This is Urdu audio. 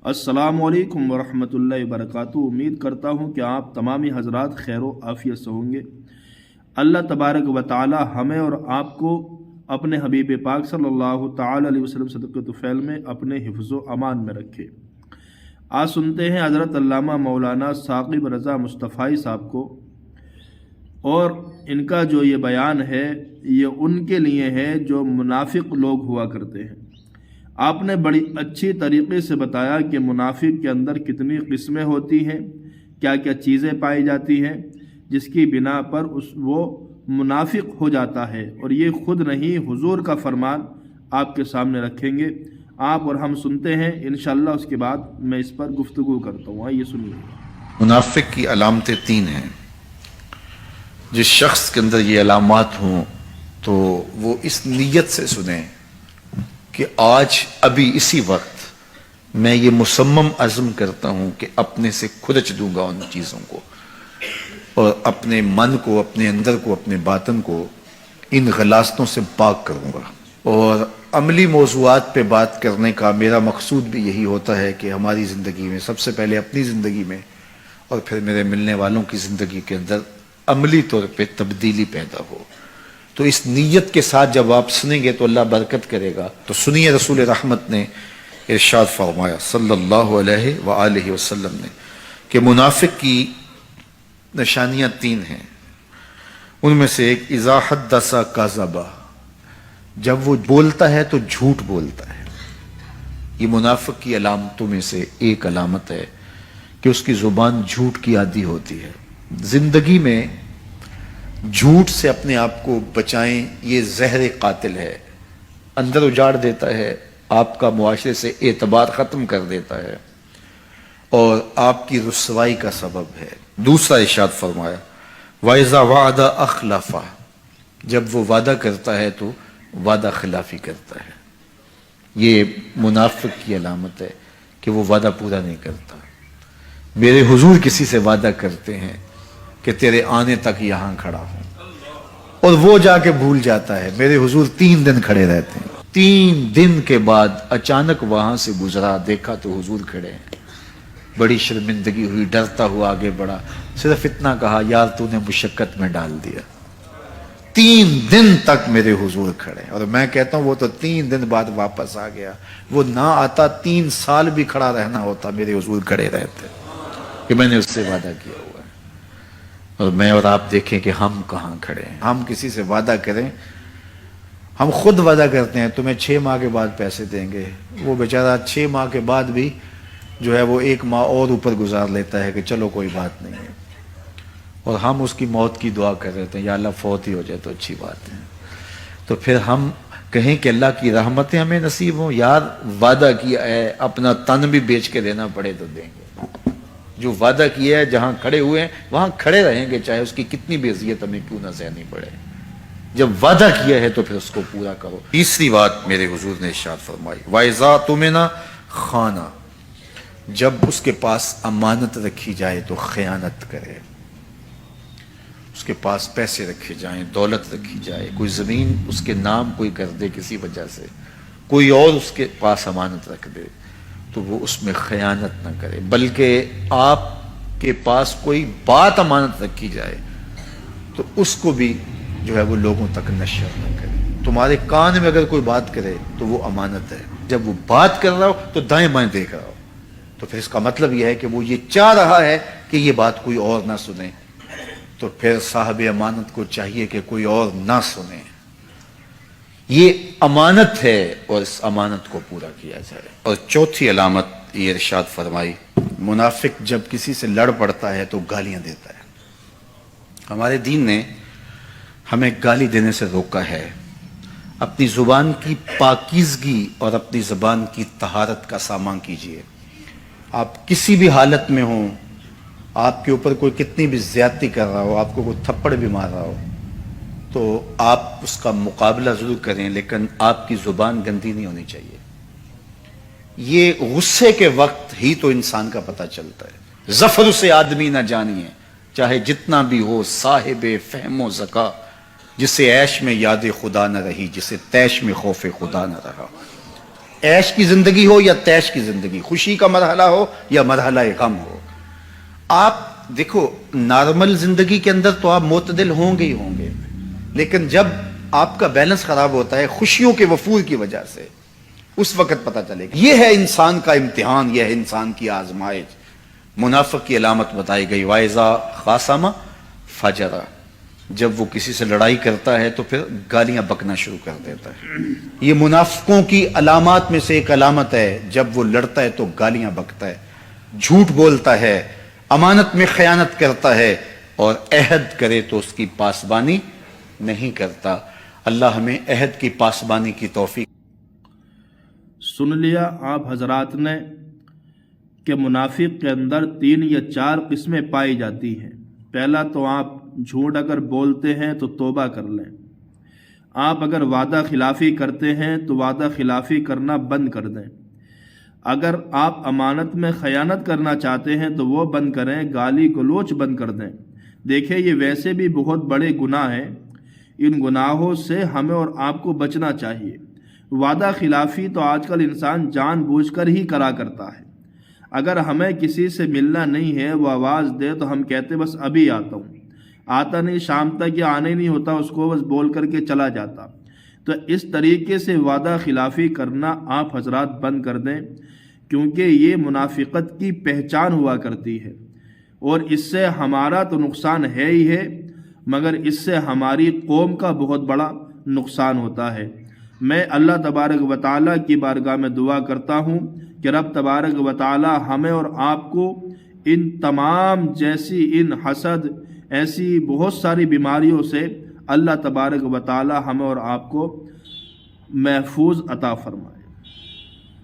السلام علیکم ورحمۃ اللہ وبرکاتہ۔ امید کرتا ہوں کہ آپ تمامی حضرات خیر و عافیت سے ہوں گے۔ اللہ تبارک و تعالی ہمیں اور آپ کو اپنے حبیب پاک صلی اللہ تعالی علیہ وسلم صدقۃ الفعل میں اپنے حفظ و امان میں رکھے۔ آج سنتے ہیں حضرت علامہ مولانا ثاقب رضا مصطفی صاحب کو، اور ان کا جو یہ بیان ہے یہ ان کے لیے ہے جو منافق لوگ ہوا کرتے ہیں۔ آپ نے بڑی اچھی طریقے سے بتایا کہ منافق کے اندر کتنی قسمیں ہوتی ہیں، کیا کیا چیزیں پائی جاتی ہیں جس کی بنا پر وہ منافق ہو جاتا ہے، اور یہ خود نہیں حضور کا فرمان آپ کے سامنے رکھیں گے آپ اور ہم سنتے ہیں انشاءاللہ، اس کے بعد میں اس پر گفتگو کرتا ہوں۔ آئیے سنیے۔ منافق کی علامتیں تین ہیں۔ جس شخص کے اندر یہ علامات ہوں تو وہ اس نیت سے سنیں کہ آج ابھی اسی وقت میں یہ مصمم عزم کرتا ہوں کہ اپنے سے کھرچ دوں گا ان چیزوں کو، اور اپنے من کو، اپنے اندر کو، اپنے باطن کو ان غلاظتوں سے پاک کروں گا۔ اور عملی موضوعات پہ بات کرنے کا میرا مقصود بھی یہی ہوتا ہے کہ ہماری زندگی میں، سب سے پہلے اپنی زندگی میں اور پھر میرے ملنے والوں کی زندگی کے اندر عملی طور پہ تبدیلی پیدا ہو۔ تو اس نیت کے ساتھ جب آپ سنیں گے تو اللہ برکت کرے گا۔ تو سنیے، رسول رحمت نے ارشاد فرمایا صلی اللہ علیہ وآلہ وسلم نے کہ منافق کی نشانیاں تین ہیں۔ ان میں سے ایک اذا حدث کذب، جب وہ بولتا ہے تو جھوٹ بولتا ہے۔ یہ منافق کی علامتوں میں سے ایک علامت ہے کہ اس کی زبان جھوٹ کی عادی ہوتی ہے۔ زندگی میں جھوٹ سے اپنے آپ کو بچائیں، یہ زہر قاتل ہے، اندر اجاڑ دیتا ہے، آپ کا معاشرے سے اعتبار ختم کر دیتا ہے اور آپ کی رسوائی کا سبب ہے۔ دوسرا ارشاد فرمایا وَإِذَا وَعَدَ أَخْلَفَ، جب وہ وعدہ کرتا ہے تو وعدہ خلافی کرتا ہے۔ یہ منافق کی علامت ہے کہ وہ وعدہ پورا نہیں کرتا۔ میرے حضور کسی سے وعدہ کرتے ہیں کہ تیرے آنے تک یہاں کھڑا ہوں، اور وہ جا کے بھول جاتا ہے۔ میرے حضور 3 دن کھڑے رہتے ہیں، 3 دن کے بعد اچانک وہاں سے گزرا، دیکھا تو حضور کھڑے ہیں۔ بڑی شرمندگی ہوئی، ڈرتا ہوا آگے بڑھا، صرف اتنا کہا یار تو نے مشقت میں ڈال دیا۔ 3 دن تک میرے حضور کھڑے، اور میں کہتا ہوں وہ تو 3 دن بعد واپس آ گیا۔ وہ نہ آتا 3 سال بھی کھڑا رہنا ہوتا، میرے حضور کھڑے رہتے کہ میں نے اس سے وعدہ کیا ہوا ہے۔ اور میں اور آپ دیکھیں کہ ہم کہاں کھڑے ہیں۔ ہم کسی سے وعدہ کریں، ہم خود وعدہ کرتے ہیں تمہیں 6 ماہ کے بعد پیسے دیں گے، وہ بیچارہ 6 ماہ کے بعد بھی جو ہے وہ 1 ماہ اور اوپر گزار لیتا ہے کہ چلو کوئی بات نہیں ہے، اور ہم اس کی موت کی دعا کر رہے ہیں یا اللہ فوت ہی ہو جائے تو اچھی بات ہے۔ تو پھر ہم کہیں کہ اللہ کی رحمتیں ہمیں نصیب ہوں، یار وعدہ کیا ہے، اپنا تن بھی بیچ کے دینا پڑے تو دیں گے۔ جو وعدہ کیا ہے جہاں کھڑے ہوئے ہیں وہاں کھڑے رہیں گے، چاہے اس کی کتنی بھی اذیت ہمیں کیوں نہ سہنی پڑے۔ جب وعدہ کیا ہے تو پھر اس کو پورا کرو۔ تیسری بات میرے حضور نے ارشاد فرمائی وَإِذَا تُؤْمِنَ خَانَ، جب اس کے پاس امانت رکھی جائے تو خیانت کرے۔ اس کے پاس پیسے رکھے جائیں، دولت رکھی جائے، کوئی زمین اس کے نام کوئی کر دے کسی وجہ سے، کوئی اور اس کے پاس امانت رکھ دے تو وہ اس میں خیانت نہ کرے، بلکہ آپ کے پاس کوئی بات امانت رکھی جائے تو اس کو بھی جو ہے وہ لوگوں تک نشر نہ کرے۔ تمہارے کان میں اگر کوئی بات کرے تو وہ امانت ہے، جب وہ بات کر رہا ہو تو دائیں بائیں دیکھ رہا ہو، تو پھر اس کا مطلب یہ ہے کہ وہ یہ چاہ رہا ہے کہ یہ بات کوئی اور نہ سنے، تو پھر صاحب امانت کو چاہیے کہ کوئی اور نہ سنے۔ یہ امانت ہے اور اس امانت کو پورا کیا جائے۔ اور چوتھی علامت یہ ارشاد فرمائی منافق جب کسی سے لڑ پڑتا ہے تو گالیاں دیتا ہے۔ ہمارے دین نے ہمیں گالی دینے سے روکا ہے۔ اپنی زبان کی پاکیزگی اور اپنی زبان کی طہارت کا سامان کیجیے۔ آپ کسی بھی حالت میں ہوں، آپ کے اوپر کوئی کتنی بھی زیادتی کر رہا ہو، آپ کو کوئی تھپڑ بھی مار رہا ہو، تو آپ اس کا مقابلہ ضرور کریں، لیکن آپ کی زبان گندی نہیں ہونی چاہیے۔ یہ غصے کے وقت ہی تو انسان کا پتہ چلتا ہے۔ ظفر سے آدمی نہ جانیے، چاہے جتنا بھی ہو صاحب فہم و ذکا، جسے عیش میں یاد خدا نہ رہی، جسے تیش میں خوف خدا نہ رہا۔ عیش کی زندگی ہو یا تیش کی زندگی، خوشی کا مرحلہ ہو یا مرحلہ غم ہو، آپ دیکھو نارمل زندگی کے اندر تو آپ معتدل ہوں گے ہی ہوں گے، لیکن جب آپ کا بیلنس خراب ہوتا ہے خوشیوں کے وفور کی وجہ سے، اس وقت پتہ چلے گا۔ یہ ہے انسان کا امتحان، یہ ہے انسان کی آزمائش۔ منافق کی علامت بتائی گئی، وَإِذَا خَاصَمَ فَجَرَ، جب وہ کسی سے لڑائی کرتا ہے تو پھر گالیاں بکنا شروع کر دیتا ہے۔ یہ منافقوں کی علامات میں سے ایک علامت ہے، جب وہ لڑتا ہے تو گالیاں بکتا ہے، جھوٹ بولتا ہے، امانت میں خیانت کرتا ہے، اور عہد کرے تو اس کی پاسبانی نہیں کرتا۔ اللہ ہمیں عہد کی پاسبانی کی توفیق۔ سن لیا آپ حضرات نے کہ منافق کے اندر 3 یا 4 قسمیں پائی جاتی ہیں۔ پہلا تو آپ جھوٹ اگر بولتے ہیں تو توبہ کر لیں، آپ اگر وعدہ خلافی کرتے ہیں تو وعدہ خلافی کرنا بند کر دیں، اگر آپ امانت میں خیانت کرنا چاہتے ہیں تو وہ بند کریں، گالی گلوچ بند کر دیں۔ دیکھیں یہ ویسے بھی بہت بڑے گناہ ہیں، ان گناہوں سے ہمیں اور آپ کو بچنا چاہیے۔ وعدہ خلافی تو آج کل انسان جان بوجھ کر ہی کرا کرتا ہے۔ اگر ہمیں کسی سے ملنا نہیں ہے، وہ آواز دے تو ہم کہتے بس ابھی آتا ہوں، آتا نہیں، شام تک یا آنے نہیں ہوتا، اس کو بس بول کر کے چلا جاتا۔ تو اس طریقے سے وعدہ خلافی کرنا آپ حضرات بند کر دیں، کیونکہ یہ منافقت کی پہچان ہوا کرتی ہے، اور اس سے ہمارا تو نقصان ہے ہی ہے، مگر اس سے ہماری قوم کا بہت بڑا نقصان ہوتا ہے۔ میں اللہ تبارک و تعالیٰ کی بارگاہ میں دعا کرتا ہوں کہ رب تبارک و تعالیٰ ہمیں اور آپ کو ان تمام جیسی ان حسد ایسی بہت ساری بیماریوں سے اللہ تبارک و تعالیٰ ہمیں اور آپ کو محفوظ عطا فرمائے۔